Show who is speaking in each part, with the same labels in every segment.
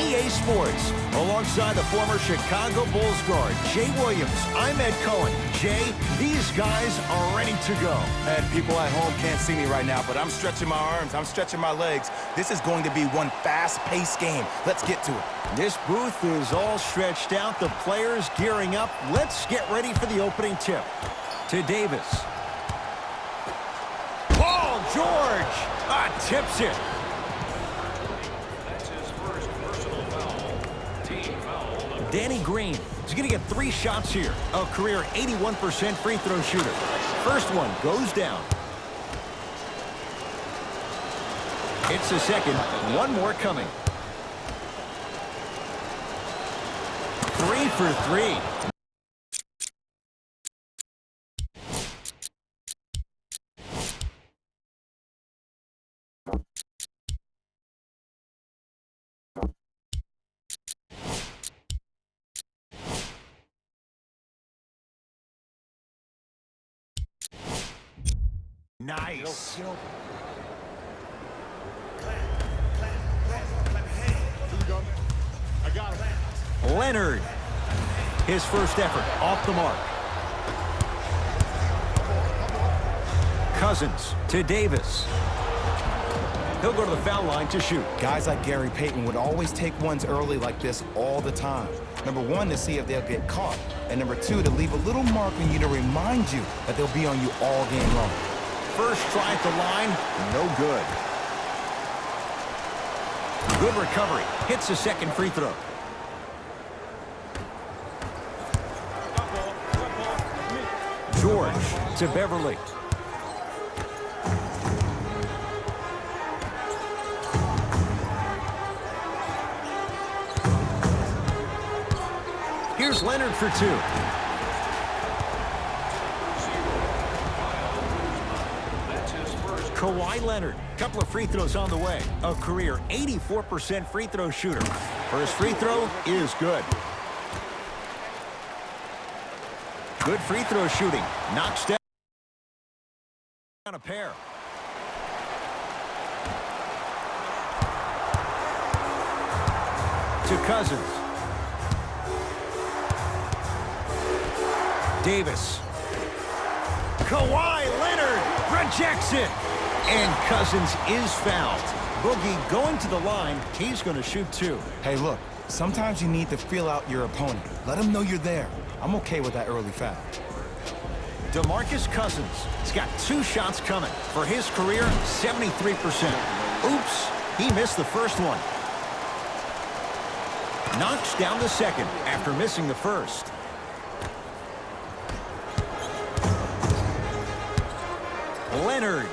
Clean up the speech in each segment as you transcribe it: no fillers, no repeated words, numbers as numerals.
Speaker 1: EA Sports. Alongside the former Chicago Bulls guard, Jay Williams, I'm Ed Cohen. Jay, these guys are ready to go.
Speaker 2: And people at home can't see me right now, but I'm stretching my arms, I'm stretching my legs. This is going to be one fast-paced game. Let's get to it.
Speaker 1: This booth is all stretched out. The players gearing up. Let's get ready for the opening tip. To Davis. Paul George tips it. Danny Green is going to get 3 shots here. A career 81% free throw shooter. First one goes down. It's the second. One more coming. 3 for 3. Nice.
Speaker 3: I got him.
Speaker 1: Leonard. His first effort off the mark. Cousins to Davis. He'll go to the foul line to shoot.
Speaker 2: Guys like Gary Payton would always take ones early like this all the time. Number 1, to see if they'll get caught. And number 2, to leave a little mark on you to remind you that they'll be on you all game long.
Speaker 1: First try at the line, no good. Good recovery. Hits the second free throw. George to Beverly. Here's Leonard for 2. Kawhi Leonard, couple of free throws on the way. A career 84% free throw shooter. First free throw is good. Good free throw shooting. Knocks down a pair. To Cousins. Davis. Kawhi Leonard rejects it. And Cousins is fouled. Boogie going to the line. He's going to shoot 2.
Speaker 2: Hey, look, sometimes you need to feel out your opponent. Let them know you're there. I'm okay with that early foul.
Speaker 1: DeMarcus Cousins has got 2 shots coming. For his career, 73%. Oops, he missed the first one. Knocks down the second after missing the first. Leonard.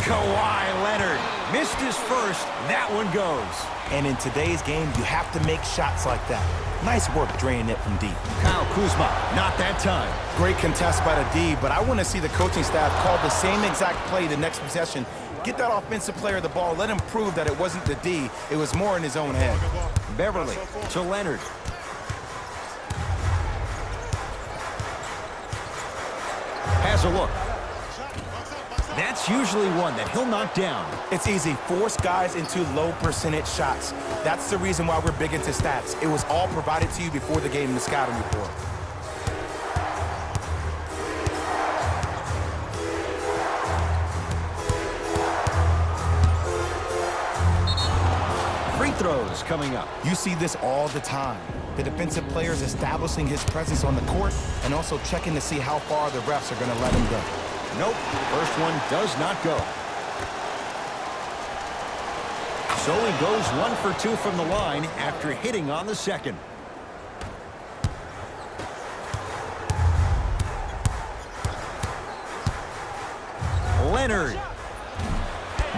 Speaker 1: Kawhi Leonard missed his first. That one goes.
Speaker 2: And in today's game, you have to make shots like that. Nice work draining it from deep.
Speaker 1: Kyle Kuzma, not that time.
Speaker 2: Great contest by the D, but I want to see the coaching staff call the same exact play the next possession. Get that offensive player the ball. Let him prove that it wasn't the D. It was more in his own head.
Speaker 1: Beverly to Leonard. Has a look. That's usually one that he'll knock down.
Speaker 2: It's easy. Force guys into low percentage shots. That's the reason why we're big into stats. It was all provided to you before the game in the scouting report.
Speaker 1: Free throws coming up.
Speaker 2: You see this all the time. The defensive players establishing his presence on the court and also checking to see how far the refs are going to let him go.
Speaker 1: Nope, first one does not go. So he goes 1 for 2 from the line after hitting on the second. Leonard.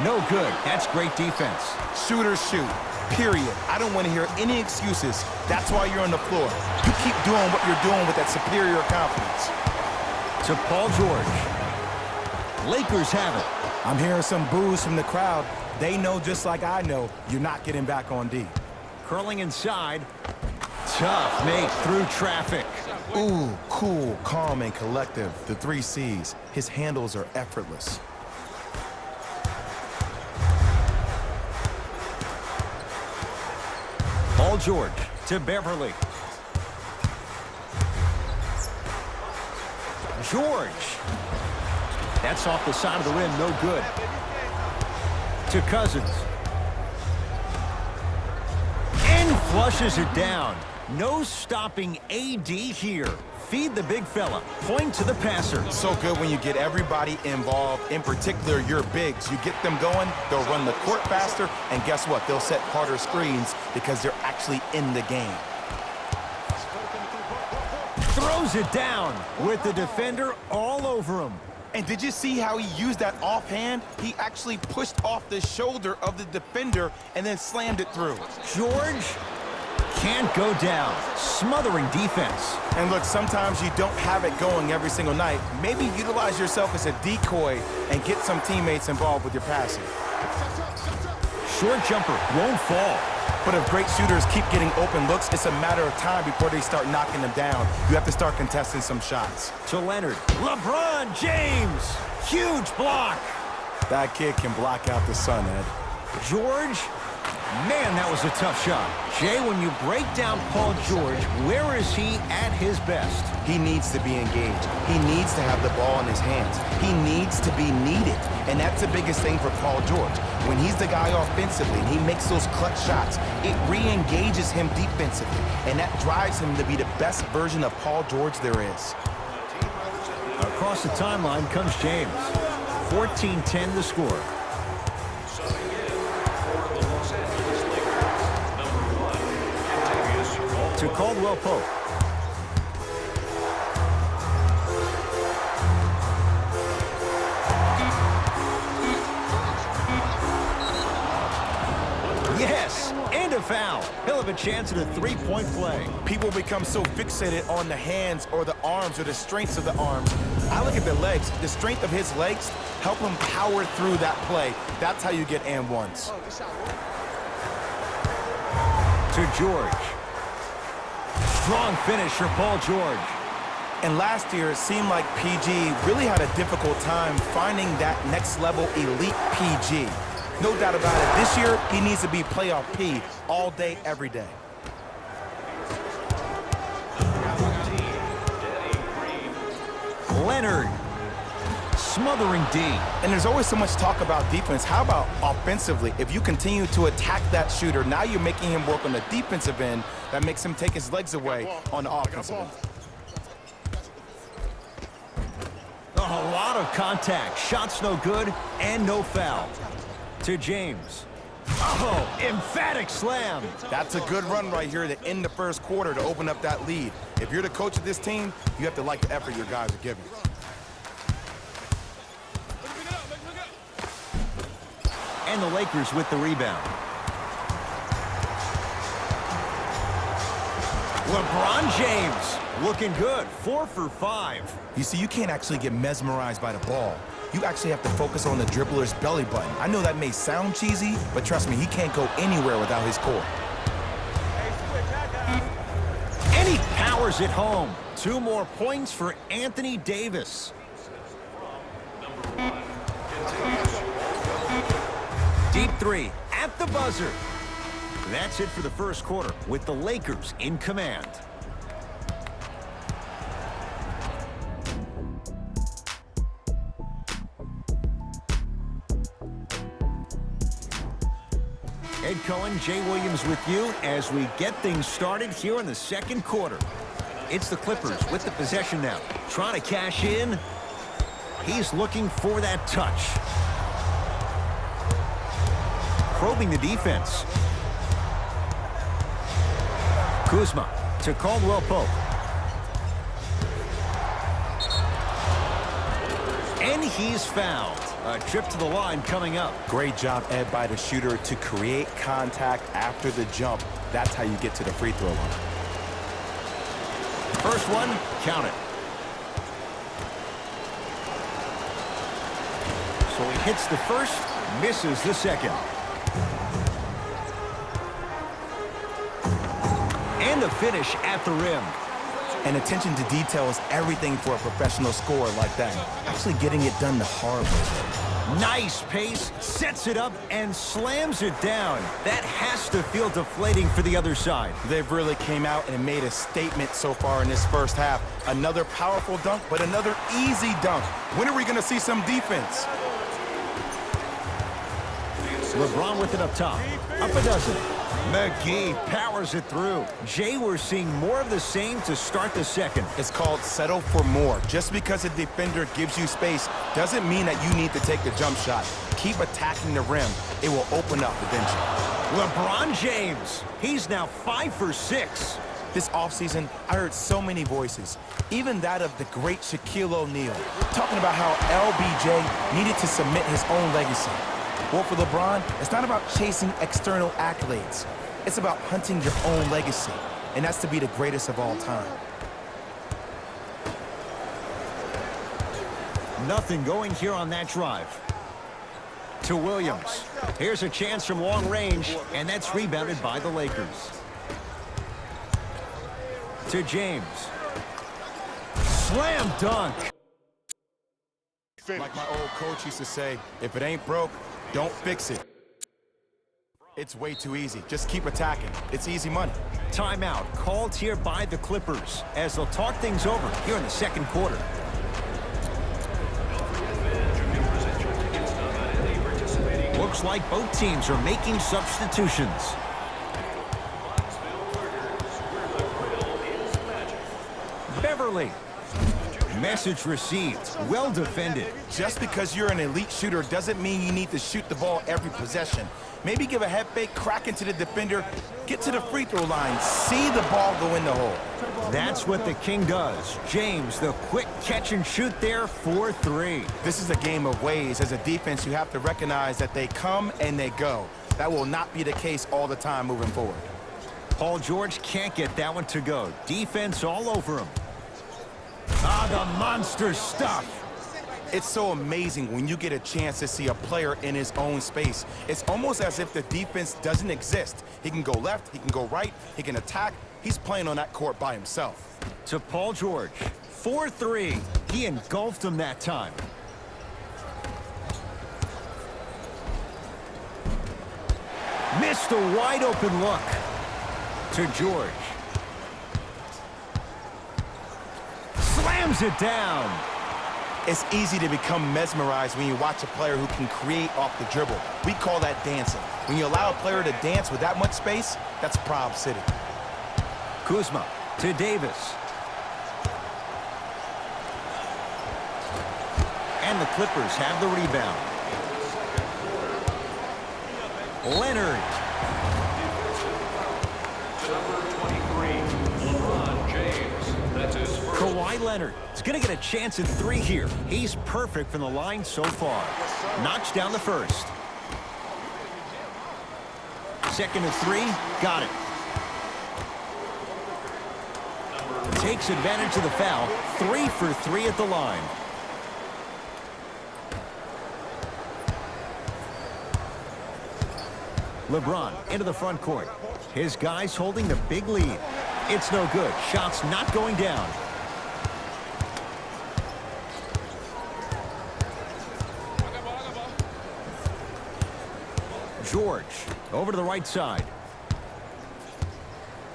Speaker 1: No good. That's great defense.
Speaker 2: Shooters shoot, period. I don't want to hear any excuses. That's why you're on the floor. You keep doing what you're doing with that superior confidence.
Speaker 1: To Paul George. Lakers have it.
Speaker 2: I'm hearing some boos from the crowd. They know just like I know you're not getting back on D.
Speaker 1: Curling inside. Tough make through traffic.
Speaker 2: Ooh, cool, calm, and collective. The 3 C's. His handles are effortless.
Speaker 1: Paul George to Beverly. George. That's off the side of the rim, no good. To Cousins. And flushes it down. No stopping AD here. Feed the big fella. Point to the passer.
Speaker 2: So good when you get everybody involved, in particular your bigs. You get them going, they'll run the court faster, and guess what? They'll set harder screens because they're actually in the game.
Speaker 1: Throws it down with the defender all over him.
Speaker 2: And did you see how he used that offhand? He actually pushed off the shoulder of the defender and then slammed it through.
Speaker 1: George can't go down. Smothering defense.
Speaker 2: And look, sometimes you don't have it going every single night. Maybe utilize yourself as a decoy and get some teammates involved with your passing.
Speaker 1: Short jumper won't fall.
Speaker 2: But if great shooters keep getting open looks, it's a matter of time before they start knocking them down. You have to start contesting some shots.
Speaker 1: To Leonard. LeBron James. Huge block.
Speaker 2: That kid can block out the sun, Ed.
Speaker 1: George. Man, that was a tough shot. Jay, when you break down Paul George, where is he at his best?
Speaker 2: He needs to be engaged. He needs to have the ball in his hands. He needs to be needed. And that's the biggest thing for Paul George. When he's the guy offensively and he makes those clutch shots, it re-engages him defensively. And that drives him to be the best version of Paul George there is.
Speaker 1: Across the timeline comes James. 14-10 the score. To Caldwell Pope. Yes, and a foul. He'll have a chance at a three-point play.
Speaker 2: People become so fixated on the hands or the arms or the strengths of the arms. I look at the legs. The strength of his legs help him power through that play. That's how you get and ones.
Speaker 1: To George. Strong finish for Paul George.
Speaker 2: And last year, it seemed like PG really had a difficult time finding that next level elite PG. No doubt about it. This year, he needs to be playoff P all day, every day.
Speaker 1: Leonard. Smothering D.
Speaker 2: And there's always so much talk about defense. How about offensively? If you continue to attack that shooter, now you're making him work on the defensive end. That makes him take his legs away on the offensive end.
Speaker 1: A lot of contact. Shots no good and no foul. To James. Oh, emphatic slam.
Speaker 2: That's a good run right here to end the first quarter to open up that lead. If you're the coach of this team, you have to like the effort your guys are giving.
Speaker 1: And the Lakers with the rebound. LeBron James looking good. 4 for 5.
Speaker 2: You see, you can't actually get mesmerized by the ball. You actually have to focus on the dribbler's belly button. I know that may sound cheesy, but trust me, he can't go anywhere without his core.
Speaker 1: And he powers it home. 2 more points for Anthony Davis. Deep 3 at the buzzer. That's it for the first quarter with the Lakers in command. Ed Cohen, Jay Williams with you as we get things started here in the second quarter. It's the Clippers with the possession now. Trying to cash in. He's looking for that touch. Probing the defense. Kuzma to Caldwell Pope. And he's fouled. A trip to the line coming up.
Speaker 2: Great job, Ed, by the shooter to create contact after the jump. That's how you get to the free throw line.
Speaker 1: First one, count it. So he hits the first, misses the second. And the finish at the rim.
Speaker 2: And attention to detail is everything for a professional scorer like that. Actually getting it done the hard way.
Speaker 1: Nice pace, sets it up, and slams it down. That has to feel deflating for the other side.
Speaker 2: They've really came out and made a statement so far in this first half. Another powerful dunk, but another easy dunk. When are we going to see some defense?
Speaker 1: LeBron with it up top. Up a dozen. McGee powers it through. Jay, we're seeing more of the same to start the second.
Speaker 2: It's called settle for more. Just because a defender gives you space doesn't mean that you need to take the jump shot. Keep attacking the rim. It will open up eventually.
Speaker 1: LeBron James. He's now 5 for 6.
Speaker 2: This offseason, I heard so many voices, even that of the great Shaquille O'Neal, talking about how LBJ needed to submit his own legacy. Well, for LeBron, it's not about chasing external accolades. It's about hunting your own legacy, and that's to be the greatest of all time.
Speaker 1: Nothing going here on that drive. To Williams. Here's a chance from long range, and that's rebounded by the Lakers. To James. Slam dunk.
Speaker 2: Like my old coach used to say, if it ain't broke, don't fix it. It's way too easy. Just keep attacking. It's easy money.
Speaker 1: Timeout called here by the Clippers as they'll talk things over here in the second quarter. Looks like both teams are making substitutions. Beverly. Message received. Well defended.
Speaker 2: Just because you're an elite shooter doesn't mean you need to shoot the ball every possession. Maybe give a head fake, crack into the defender, get to the free throw line, see the ball go in the hole.
Speaker 1: That's what the King does. James, the quick catch and shoot there for 3.
Speaker 2: This is a game of ways. As a defense, you have to recognize that they come and they go. That will not be the case all the time moving forward.
Speaker 1: Paul George can't get that one to go. Defense all over him. Ah, the monster stuff.
Speaker 2: It's so amazing when you get a chance to see a player in his own space. It's almost as if the defense doesn't exist. He can go left, he can go right, he can attack. He's playing on that court by himself.
Speaker 1: To Paul George. 4-3. He engulfed him that time. Missed a wide open look. To George. Slams it down.
Speaker 2: It's easy to become mesmerized when you watch a player who can create off the dribble. We call that dancing. When you allow a player to dance with that much space, that's Prob City.
Speaker 1: Kuzma to Davis. And the Clippers have the rebound. Leonard. Kawhi Leonard is going to get a chance at 3 here. He's perfect from the line so far. Knocks down the first. Second to 3. Got it. Takes advantage of the foul. 3 for 3 at the line. LeBron into the front court. His guys holding the big lead. It's no good. Shots not going down. George over to the right side.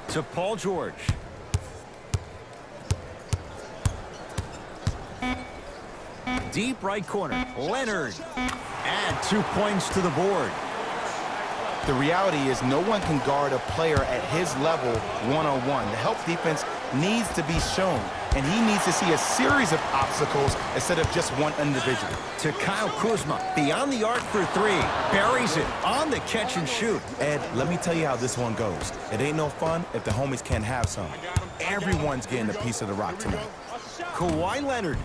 Speaker 1: To Paul George. Deep right corner. Leonard. Add 2 points to the board.
Speaker 2: The reality is no one can guard a player at his level one-on-one. The help defense needs to be shown, and he needs to see a series of obstacles instead of just one individual.
Speaker 1: To Kyle Kuzma, beyond the arc for 3. Buries it on the catch and shoot.
Speaker 2: Ed, let me tell you how this one goes. It ain't no fun if the homies can't have some. Everyone's getting a piece of the rock tonight.
Speaker 1: Kawhi Leonard.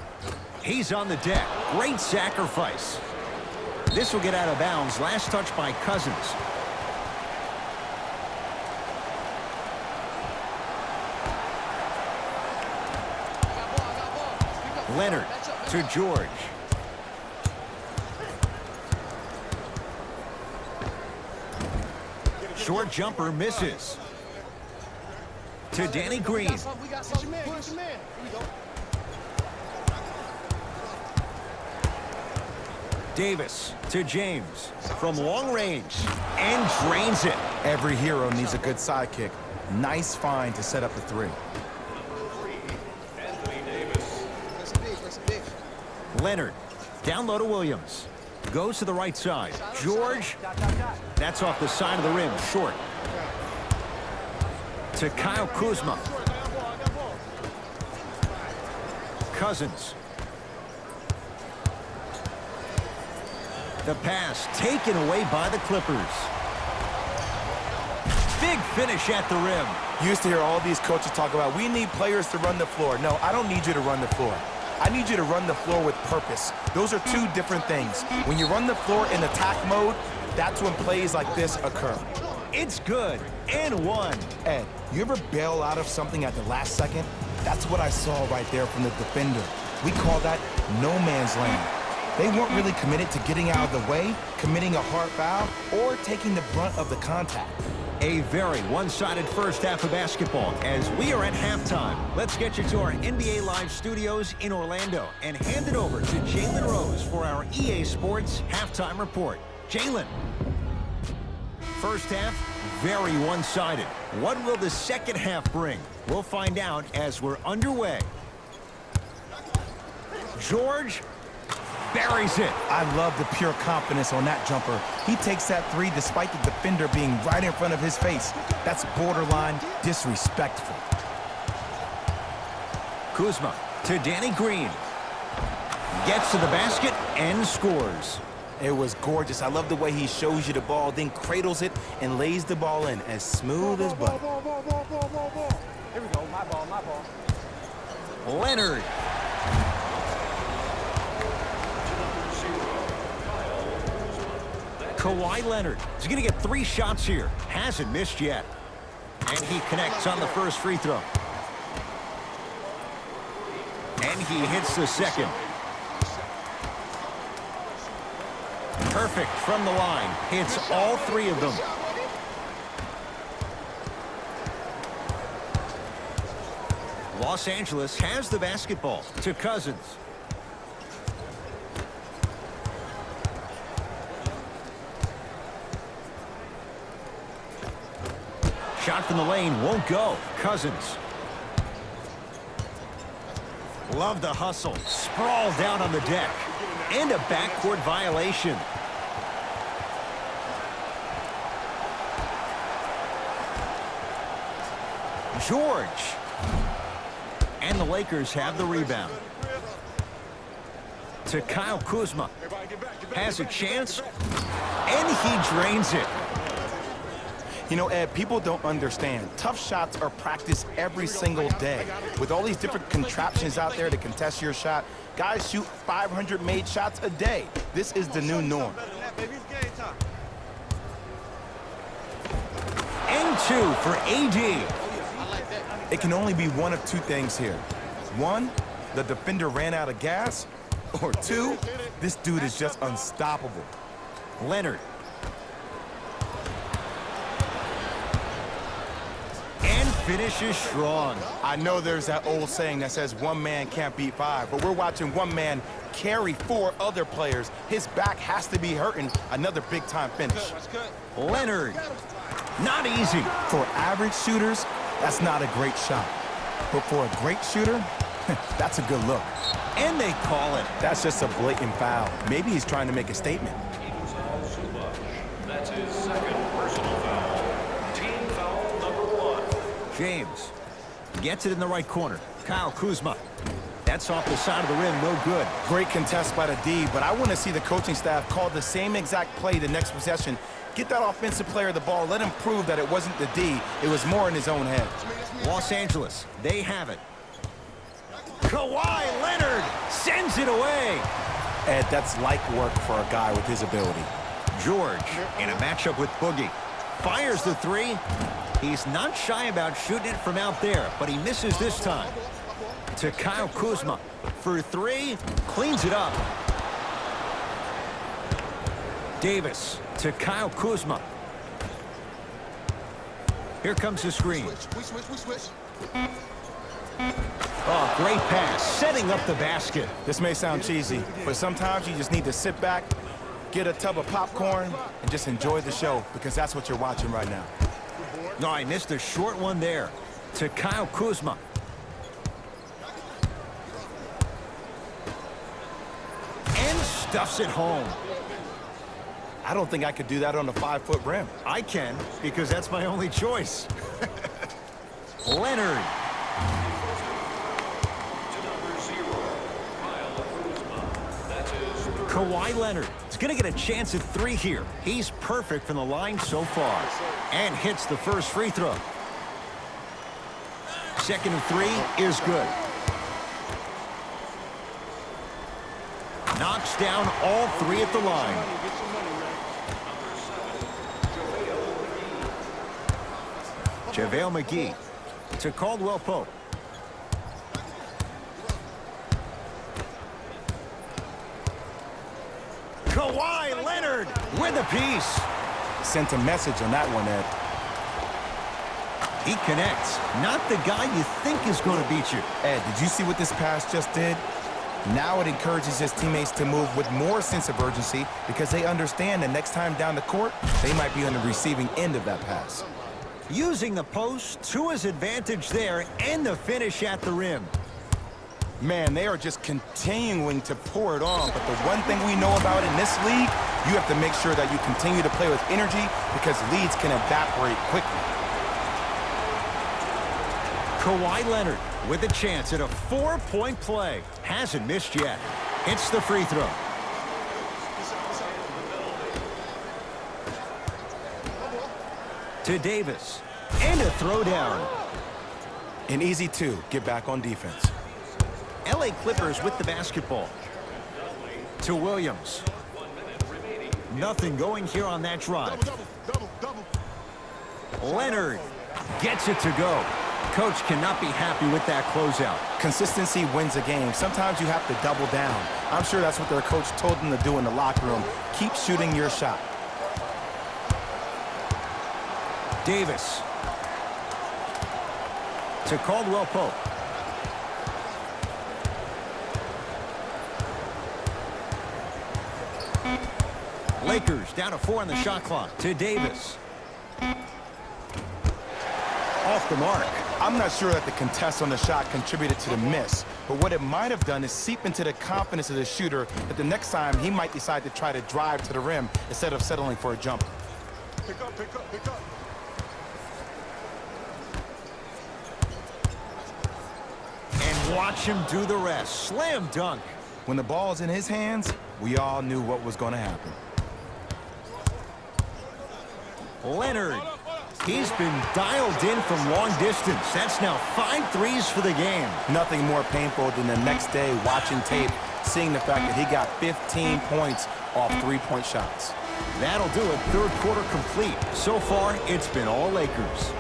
Speaker 1: He's on the deck. Great sacrifice. This will get out of bounds. Last touch by Cousins. Leonard to George. Short jumper misses. to Danny Green.
Speaker 3: We got something. Push him in. Here we go.
Speaker 1: Davis to James from long range and drains it.
Speaker 2: Every hero needs a good sidekick. Nice find to set up the three.
Speaker 1: Leonard down low to Williams. Goes to the right side. George. That's off the side of the rim. Short. To Kyle Kuzma. Cousins. The pass taken away by the Clippers. Big finish at the rim.
Speaker 2: You used to hear all these coaches talk about, we need players to run the floor. No, I don't need you to run the floor. I need you to run the floor with purpose. Those are two different things. When you run the floor in attack mode, that's when plays like this occur.
Speaker 1: It's good. And one.
Speaker 2: Ed, you ever bail out of something at the last second? That's what I saw right there from the defender. We call that no man's land. They weren't really committed to getting out of the way, committing a hard foul, or taking the brunt of the contact.
Speaker 1: A very one-sided first half of basketball as we are at halftime. Let's get you to our NBA Live studios in Orlando and hand it over to Jalen Rose for our EA Sports halftime report. Jalen. First half, very one-sided. What will the second half bring? We'll find out as we're underway. George buries it.
Speaker 2: I love the pure confidence on that jumper. He takes that three despite the defender being right in front of his face. That's borderline disrespectful.
Speaker 1: Kuzma to Danny Green. Gets to the basket and scores.
Speaker 2: It was gorgeous. I love the way he shows you the ball, then cradles it and lays the ball in as smooth as butter.
Speaker 3: Here we go. My ball, my ball.
Speaker 1: Leonard. Kawhi Leonard is going to get 3 shots here. Hasn't missed yet. And he connects on the first free throw. And he hits the second. Perfect from the line. Hits all 3 of them. Los Angeles has the basketball to Cousins. Shot from the lane won't go. Cousins. Love the hustle. Sprawl down on the deck. And a backcourt violation. George. And the Lakers have the rebound. To Kyle Kuzma. Has a chance. And he drains it.
Speaker 2: You know, Ed, people don't understand. Tough shots are practiced every single day. With all these different contraptions out there to contest your shot, guys shoot 500 made shots a day. This is the new norm.
Speaker 1: And 2 for AD.
Speaker 2: It can only be one of 2 things here. 1, the defender ran out of gas. Or 2, this dude is just unstoppable.
Speaker 1: Leonard. Finishes strong.
Speaker 2: I know there's that old saying that says 1 man can't beat 5, but we're watching 1 man carry 4 other players. His back has to be hurting. Another big-time finish.
Speaker 1: Leonard. Not easy.
Speaker 2: For average shooters, that's not a great shot. But for a great shooter, that's a good look.
Speaker 1: And they call it.
Speaker 2: That's just a blatant foul. Maybe he's trying to make a statement.
Speaker 4: That's his second personal foul. Team foul number 1.
Speaker 1: James gets it in the right corner. Kyle Kuzma. That's off the side of the rim. No good.
Speaker 2: Great contest by the D, but I want to see the coaching staff call the same exact play the next possession. Get that offensive player the ball. Let him prove that it wasn't the D. It was more in his own head.
Speaker 1: Los Angeles, they have it. Kawhi Leonard sends it away.
Speaker 2: Ed, that's like work for a guy with his ability.
Speaker 1: George in a matchup with Boogie. Fires the 3. He's not shy about shooting it from out there, but he misses this time. To Kyle Kuzma for 3. Cleans it up. Davis to Kyle Kuzma. Here comes the screen.
Speaker 3: We switch.
Speaker 1: Oh, great pass, setting up the basket.
Speaker 2: This may sound cheesy, but sometimes you just need to sit back, get a tub of popcorn, and just enjoy the show, because that's what you're watching right now.
Speaker 1: No, I missed a short one there to Kyle Kuzma. And stuffs it home.
Speaker 2: I don't think I could do that on a 5-foot rim.
Speaker 1: I can, because that's my only choice. Leonard.
Speaker 4: To number 0, Kyle Kuzma. That is
Speaker 1: Kawhi Leonard is going to get a chance at 3 here. He's perfect from the line so far. And hits the first free throw. Second and 3 is good. Knocks down all 3 at the line. JaVale McGee to Caldwell Pope. Kawhi Leonard with a piece.
Speaker 2: Sent a message on that one, Ed.
Speaker 1: He connects. Not the guy you think is going to beat you.
Speaker 2: Ed, did you see what this pass just did? Now it encourages his teammates to move with more sense of urgency because they understand that next time down the court, they might be on the receiving end of that pass.
Speaker 1: Using the post to his advantage there and the finish at the rim.
Speaker 2: Man, they are just continuing to pour it on. But the one thing we know about in this league, you have to make sure that you continue to play with energy because leads can evaporate quickly.
Speaker 1: Kawhi Leonard with a chance at a 4-point play. Hasn't missed yet. Hits the free throw. To Davis. And a throwdown.
Speaker 2: An easy 2, get back on defense.
Speaker 1: LA Clippers with the basketball. To Williams. Nothing going here on that drive.
Speaker 3: Double.
Speaker 1: Leonard gets it to go. Coach cannot be happy with that closeout.
Speaker 2: Consistency wins a game. Sometimes you have to double down. I'm sure that's what their coach told them to do in the locker room. Keep shooting your shot.
Speaker 1: Davis. To Caldwell Pope. Lakers down to 4 on the shot clock. To Davis. Off the mark.
Speaker 2: I'm not sure that the contest on the shot contributed to the miss, but what it might have done is seep into the confidence of the shooter that the next time he might decide to try to drive to the rim instead of settling for a jumper.
Speaker 3: Pick up.
Speaker 1: And watch him do the rest. Slam dunk.
Speaker 2: When the ball's in his hands, we all knew what was going to happen.
Speaker 1: Leonard. He's been dialed in from long distance. That's now 5 threes for the game.
Speaker 2: Nothing more painful than the next day watching tape, seeing the fact that he got 15 points off 3-point shots.
Speaker 1: That'll do it. Third quarter complete. So far, it's been all Lakers.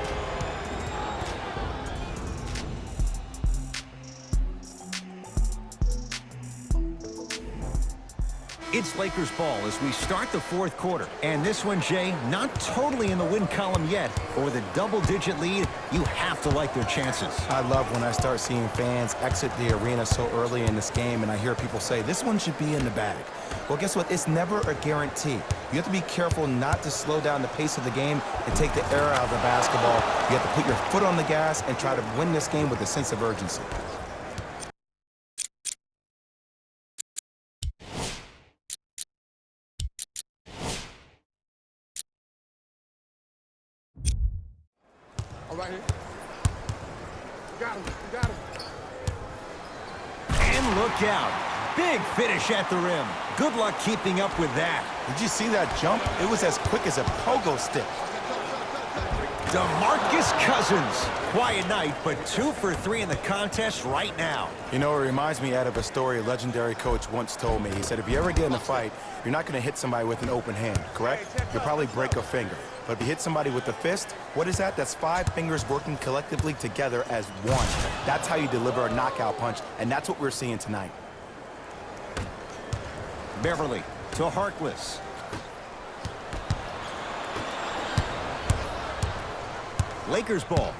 Speaker 1: It's Lakers ball as we start the fourth quarter. And this one, Jay, not totally in the win column yet. But with a double-digit lead, you have to like their chances.
Speaker 2: I love when I start seeing fans exit the arena so early in this game and I hear people say, this one should be in the bag. Well, guess what? It's never a guarantee. You have to be careful not to slow down the pace of the game and take the air out of the basketball. You have to put your foot on the gas and try to win this game with a sense of urgency.
Speaker 3: All right here. Got him.
Speaker 1: And look out. Big finish at the rim. Good luck keeping up with that.
Speaker 2: Did you see that jump? It was as quick as a pogo stick.
Speaker 1: DeMarcus Cousins. Quiet night, but 2 for 3 in the contest right now.
Speaker 2: You know, it reminds me, Ed, of a story a legendary coach once told me. He said, if you ever get in a fight, you're not going to hit somebody with an open hand, correct? You'll probably break a finger. But if you hit somebody with the fist, what is that? That's 5 fingers working collectively together as one. That's how you deliver a knockout punch, and that's what we're seeing tonight.
Speaker 1: Beverly to Harkless. Lakers ball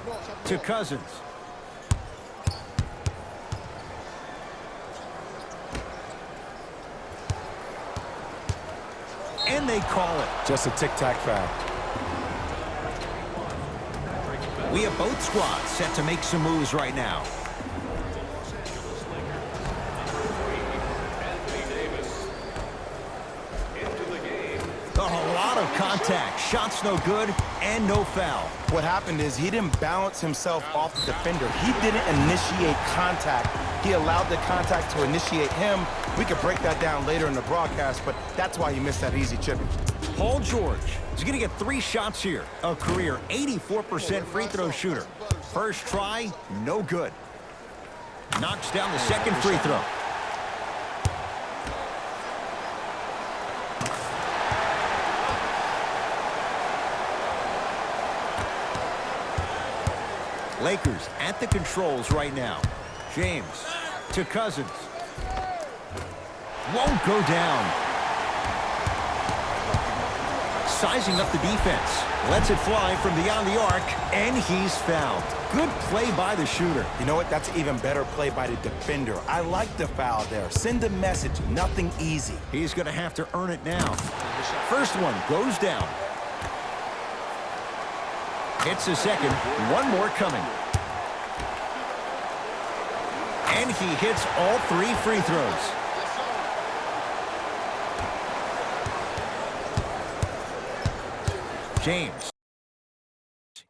Speaker 1: to Cousins. And they call it.
Speaker 2: Just a tic-tac foul.
Speaker 1: We have both squads set to make some moves right now. A lot of contact. Shots no good and no foul.
Speaker 2: What happened is he didn't balance himself off the defender. He didn't initiate contact. He allowed the contact to initiate him. We could break that down later in the broadcast, but that's why he missed that easy chipping.
Speaker 1: Paul George is going to get 3 shots here. A career 84% free throw shooter. First try, no good. Knocks down the second free throw. Lakers at the controls right now. James to Cousins. Won't go down. Sizing up the defense. Lets it fly from beyond the arc, and he's fouled. Good play by the shooter.
Speaker 2: You know what? That's even better play by the defender. I like the foul there. Send a message. Nothing easy.
Speaker 1: He's going to have to earn it now. First one goes down. Hits a second. One more coming. And he hits all 3 free throws. James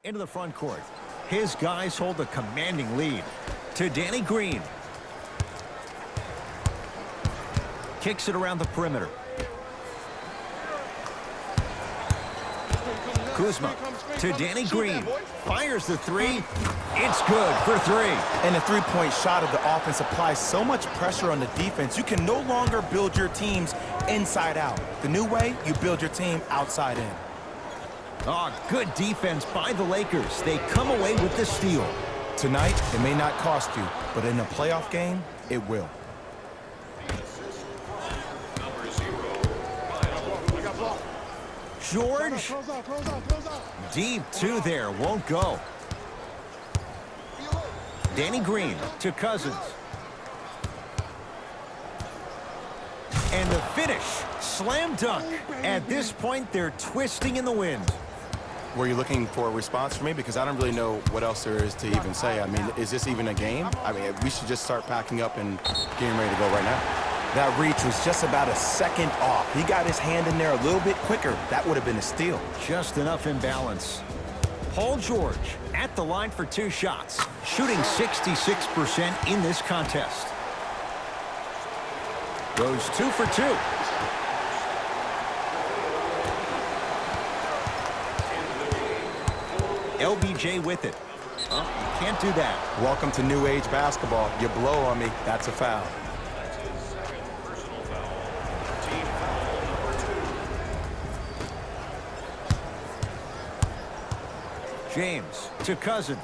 Speaker 1: into the front court. His guys hold a commanding lead. To Danny Green. Kicks it around the perimeter. Kuzma to Danny Green. Fires the 3. It's good for 3.
Speaker 2: And the three-point shot of the offense applies so much pressure on the defense, you can no longer build your teams inside out. The new way, you build your team outside in.
Speaker 1: Oh, good defense by the Lakers. They come away with the steal.
Speaker 2: Tonight, it may not cost you, but in a playoff game, it will.
Speaker 1: George, deep 2 there, won't go. Danny Green to Cousins. And the finish, slam dunk. At this point, they're twisting in the wind.
Speaker 2: Were you looking for a response from me? Because I don't really know what else there is to even say. I mean, is this even a game? I mean, we should just start packing up and getting ready to go right now. That reach was just about a second off. He got his hand in there a little bit quicker. That would have been a steal.
Speaker 1: Just enough imbalance. Paul George at the line for 2 shots, shooting 66% in this contest. Goes 2 for 2. LBJ with it. Oh, can't do that.
Speaker 2: Welcome to new age basketball. You blow on me, that's a foul.
Speaker 1: James to Cousins.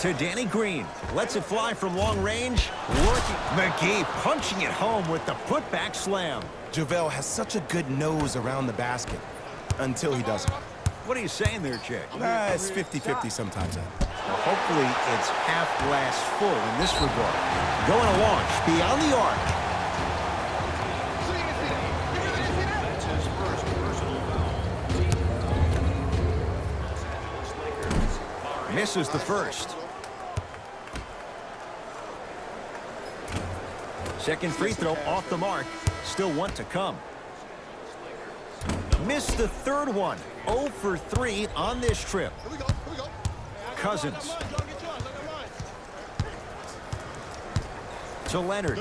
Speaker 1: To Danny Green. Lets it fly from long range. Working. McGee punching it home with the putback slam.
Speaker 2: JaVale has such a good nose around the basket until he doesn't.
Speaker 1: What are you saying there, Jay?
Speaker 2: It's 50-50 sometimes.
Speaker 1: Well, hopefully it's half glass full in this regard. Going to launch beyond the arc.
Speaker 4: That's his first personal foul.
Speaker 1: Misses the first. Second free throw off the mark. Still 1 to come. Missed the third one. 0 for 3 on this trip. Cousins. To Leonard.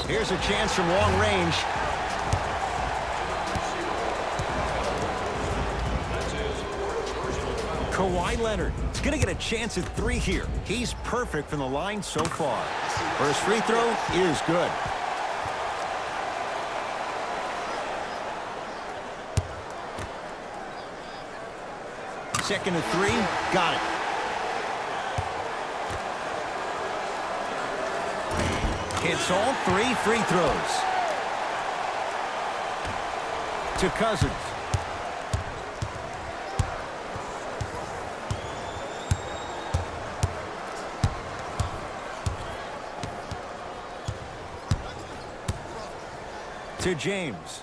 Speaker 1: Here's a chance from long range. Kawhi Leonard is going to get a chance at 3 here. He's perfect from the line so far. First free throw is good. Second to 3, got it. Hits all 3 free throws. to Cousins. To James.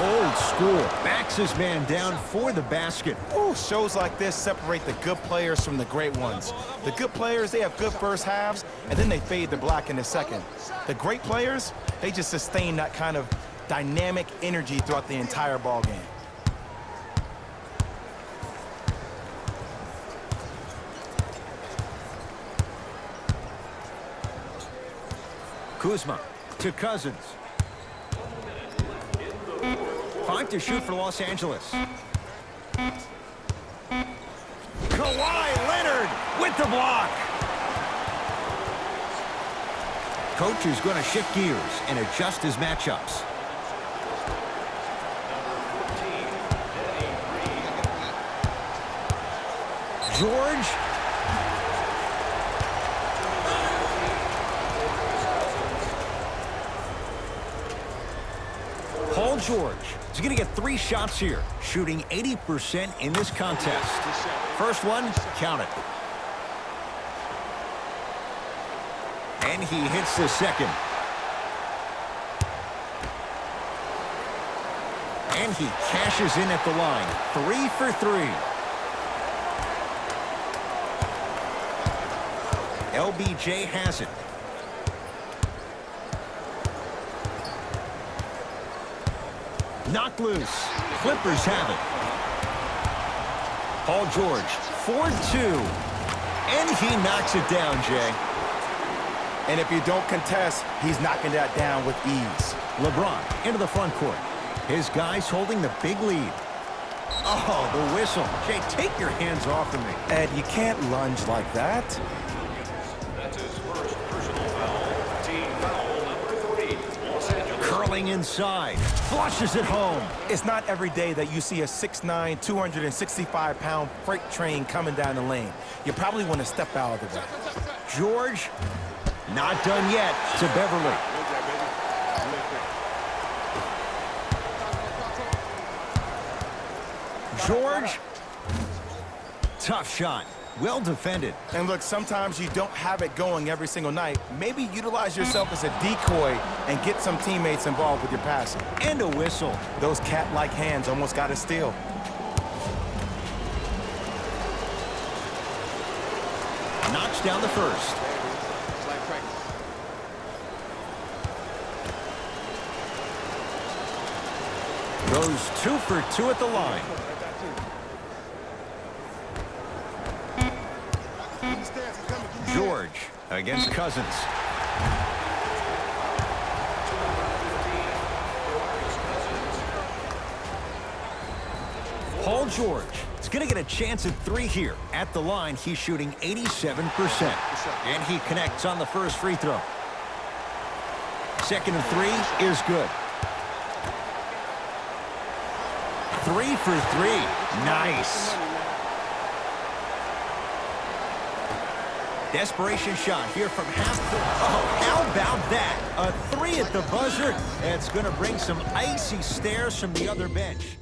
Speaker 1: Old school. Backs his man down for the basket.
Speaker 2: Ooh, shows like this separate the good players from the great ones. The good players, they have good first halves, and then they fade to black in the second. The great players, they just sustain that kind of dynamic energy throughout the entire ball game.
Speaker 1: Kuzma to Cousins. 5 to shoot for Los Angeles. Kawhi Leonard with the block. Coach is going to shift gears and adjust his matchups. George. Paul George is going to get 3 shots here, shooting 80% in this contest. First one, count it. And he hits the second. And he cashes in at the line. 3 for 3. LBJ has it. Knocked loose. Clippers have it. Paul George, 4-2. And he knocks it down, Jay.
Speaker 2: And if you don't contest, he's knocking that down with ease.
Speaker 1: LeBron into the front court. His guys holding the big lead. Oh, the whistle. Jay, take your hands off of me.
Speaker 2: Ed, you can't lunge like that.
Speaker 4: That's his first personal foul. Team foul number 3. Los Angeles.
Speaker 1: Curling inside. Flushes it home.
Speaker 2: It's not every day that you see a 6'9", 265-pound freight train coming down the lane. You probably want to step out of the way.
Speaker 1: George, not done yet to Beverly. George, tough shot. Well defended.
Speaker 2: And look, sometimes you don't have it going every single night. Maybe utilize yourself as a decoy and get some teammates involved with your passing.
Speaker 1: And a whistle.
Speaker 2: Those cat-like hands almost got a steal.
Speaker 1: Knocks down the first. Goes 2 for 2 at the line. George against Cousins. Paul George is going to get a chance at 3 here. At the line, he's shooting 87%. And he connects on the first free throw. Second and 3 is good. 3 for 3. Nice. Desperation shot here from half court. Oh, how about that? A 3 at the buzzer. That's going to bring some icy stares from the other bench.